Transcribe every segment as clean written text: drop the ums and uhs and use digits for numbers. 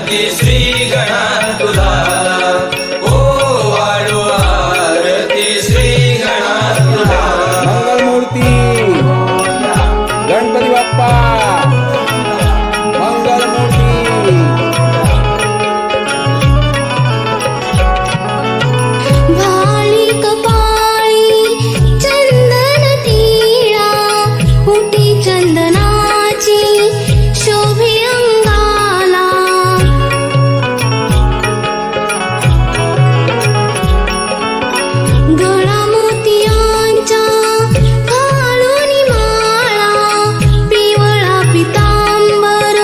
आरती श्री गणा तुला ओ वाढू आरती श्री गणा तुला मंगलमूर्ती गणपती बाप्पा मंगलमूर्ती भाळी कपाळी चंदन टिळा ओटी चंदनाची शोभे अंगाला गळा मोतियांचा घालून माळा पिवळा पितांबर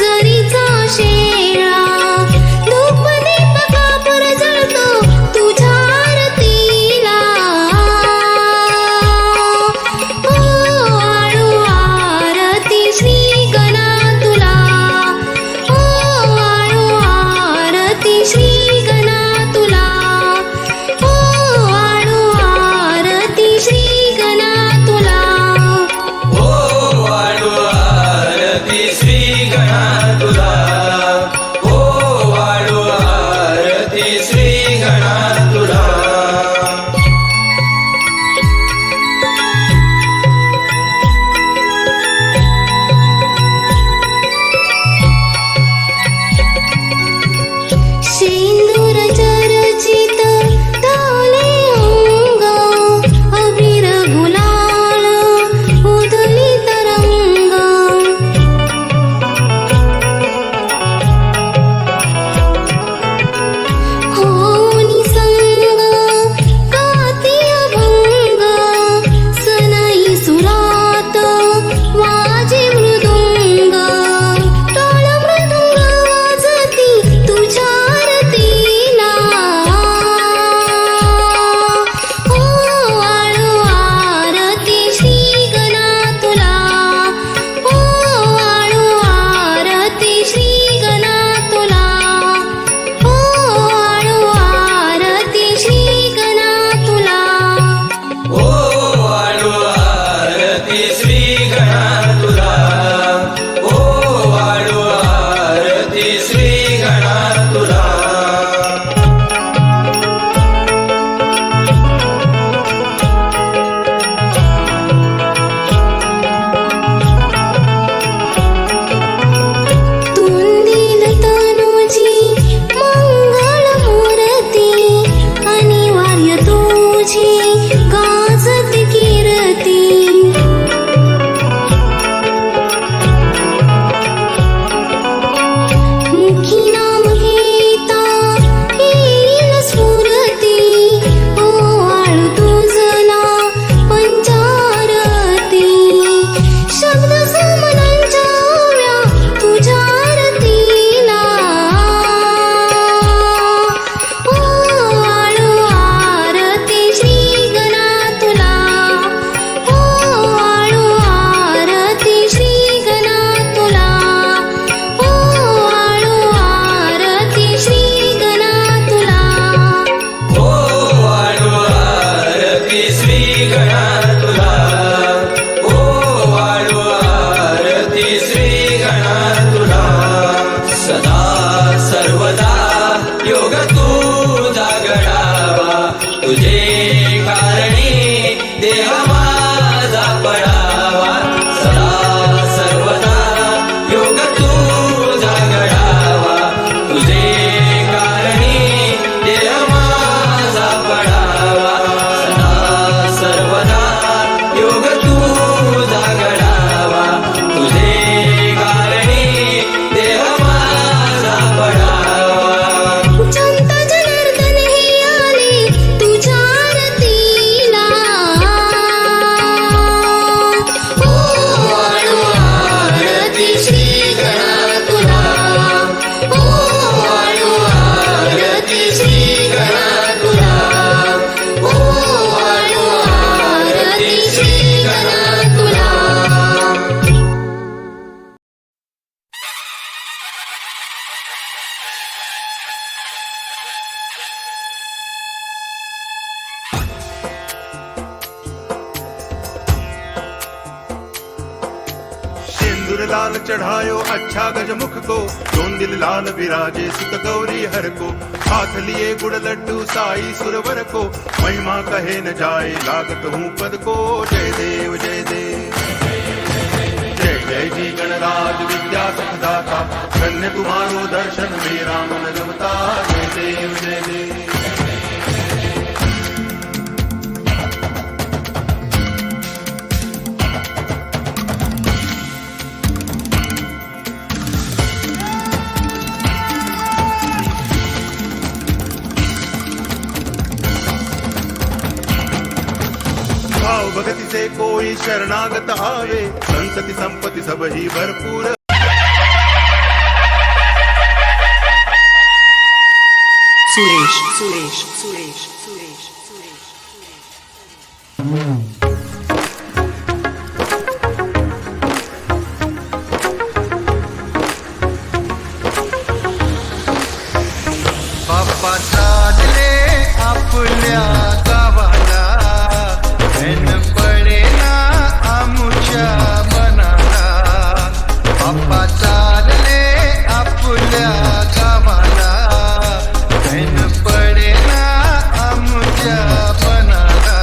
जरीचा शेळा धूप दीप कापूर जळतो तुझ्या आरतीला ओ वाळू आरती श्री गणा तुला ओ वाळू आरती श्री गणा तुला ओ वाळू आरती श्री गणा तुला ओ वाढू आरती श्री गणा तुला ओ वाढू आरती श्री गणा तुला सिंदूर चर्चित ताले अंग अबीर गुलाल उधळी तरंग लाल चढ़ायो अच्छा गजमुख को, दोन दिल लाल विराजे सुत गौरी हर को, हाथ लिए गुड़ लड्डू साई सुरवर को, महिमा कहे न जाए लागत हूँ पद को। जय देव जय देव जय जय जी गणराज विद्या सुखदाता, धन्य तुम्हारो दर्शन मेरा मन रमता। जय देव जय देव भाव भगति से कोई शरणागत आवे, संतति संपत्ति सब ही भरपूर। सुरेश सुरेश सुरेश सुरेश सुरेश बाप्पा चालले आपल्या गावाला, धन पडेना आमुच्या मनाला। बाप्पा चालले आपल्या गावाला, धन पडेना आमुच्या मनाला।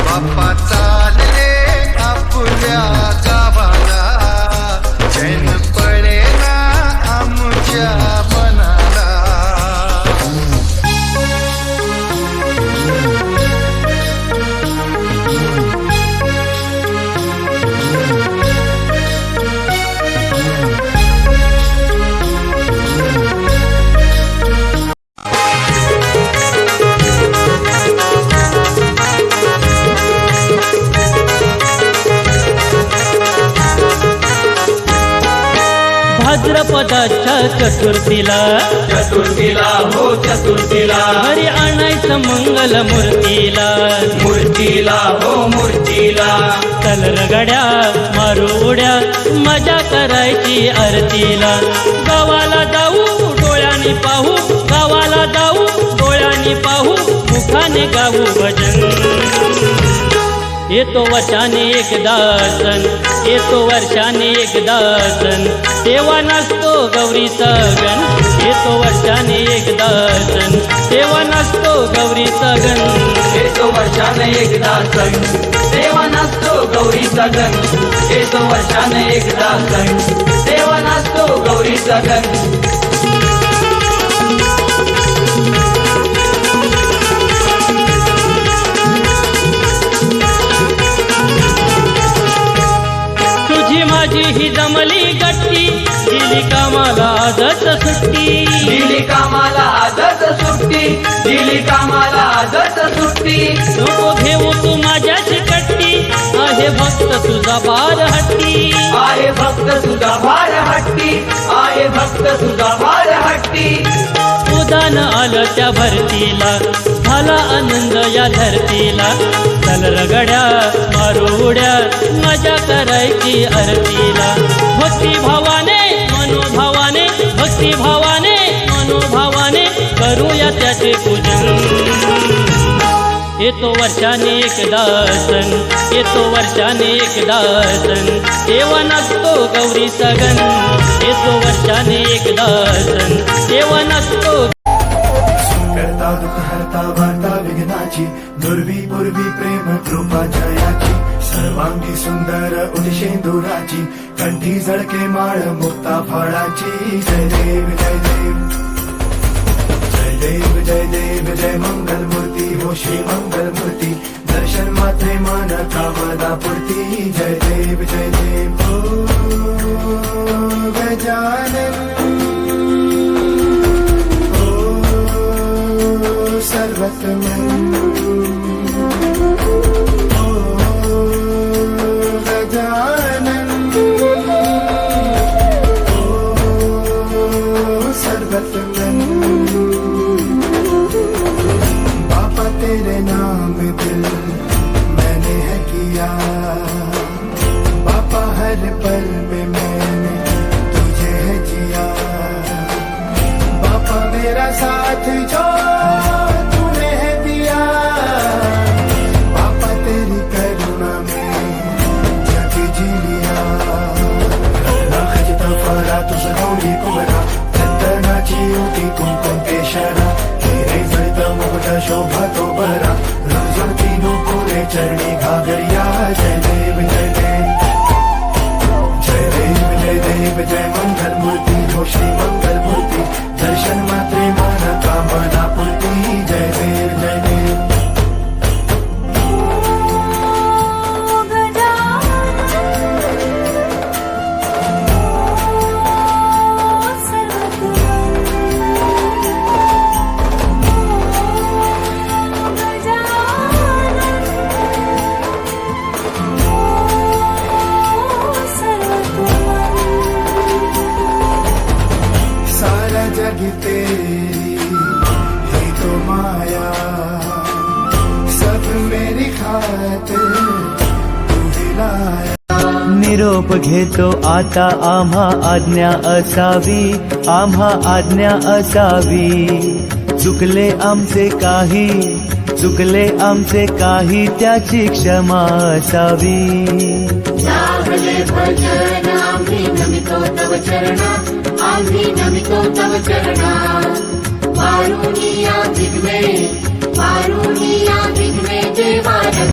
बाप्पा चालले आपल्या गावाला, चैन पडेना आमुच्या मनाला। भाद्रपदाच्या चतुर्थीला, चतुर्थीला हो चतुर्थीला, घरी आणायचं मंगल मूर्तीला, मूर्तीला हो मूर्तीला, चल रगड्या मारू उड्या मजा करायची आरतीला। गावाला जाऊ डोळ्याने पाहू, गावाला जाऊ डोळ्याने पाहू, मुखाने गाऊ भजन। येतो वर्षाने एकदा सण, येतो वर्षाने एकदा सण, तेव्हा नसतो गौरीचा गण। येतो वर्षाने एकदा सण, तेव्हा नसतो गौरीचा गण। येतो वर्षाने एकदा सण, तेव्हा नसतो गौरीचा गण। येतो वर्षाने एकदा सण, तेव्हा नसतो गौरीचा गण। माझी ही जमली गट्टी, दिली कामाला आजच सुट्टी, दिली कामाला आजच सुट्टी, दिली कामाला आजच सुट्टी। नको घेऊ तू माझ्याची कट्टी, आहे भक्त तुझा बार हट्टी, आहे भक्त तुझा भार हट्टी, आहे भक्त तुझा भार हट्टी। उदान आलं त्या भरतीला, झाला आनंद या धरतीला। चल रगड्या मारू उड्या मजा करायची आरतीला। भक्ती भावाने मनोभावाने, भक्ती भावाने मनोभावाने करूया त्याचे पूजन। येतो वर्षाने एकदा सण, येतो वर्षाने एकदा सण, तेव्हा नसतो गौरीचा गण। येतो वर्षाने एकदा सण, तेव्हा नसतो। करता दुःख हरता वार्ता विघ्नाची, दुर्वी पूर्वी प्रेम कृपा जयाची, सर्वांगी सुंदर उदिशेंदुराची, कंठी झळके माळ मुक्ता फळाची। जय देव जय देव जय देव जय देव जय मंगल मूर्ती हो श्री मंगल मूर्ती, दर्शन मात्रे मन कामना पूर्ती। जय देव जय देव ओ गजानन सर्वतमन ओ गजानन ओ सर्वतमन। बाबा तेरे नाम दिल मैंने है किया, बाबा हर पल में मैंने तुझे है जिया। बाबा मेरा शोभा तो बरा रोजा तीनों पूरे चरणी घागरिया जय देव जय देव जय देव जय देव जय मंगल मूर्ति हो श्री मंगल मूर्ति दर्शन मात्रे मन कामना पूर्ति जय देव जय देव सारा जग तेरी ही तो माया सब मेरी खातिर तू ही लाया निरोप घेतो आता आम्हा आज्ञा असावी आम्हा आज्ञा असावी चुकले आमचे काही त्याची क्षमा असावी लागले भजन आम्ही नमितो तव चरणा आम्ही नमितो तव चरणा वारुणिया विघ्ने देवा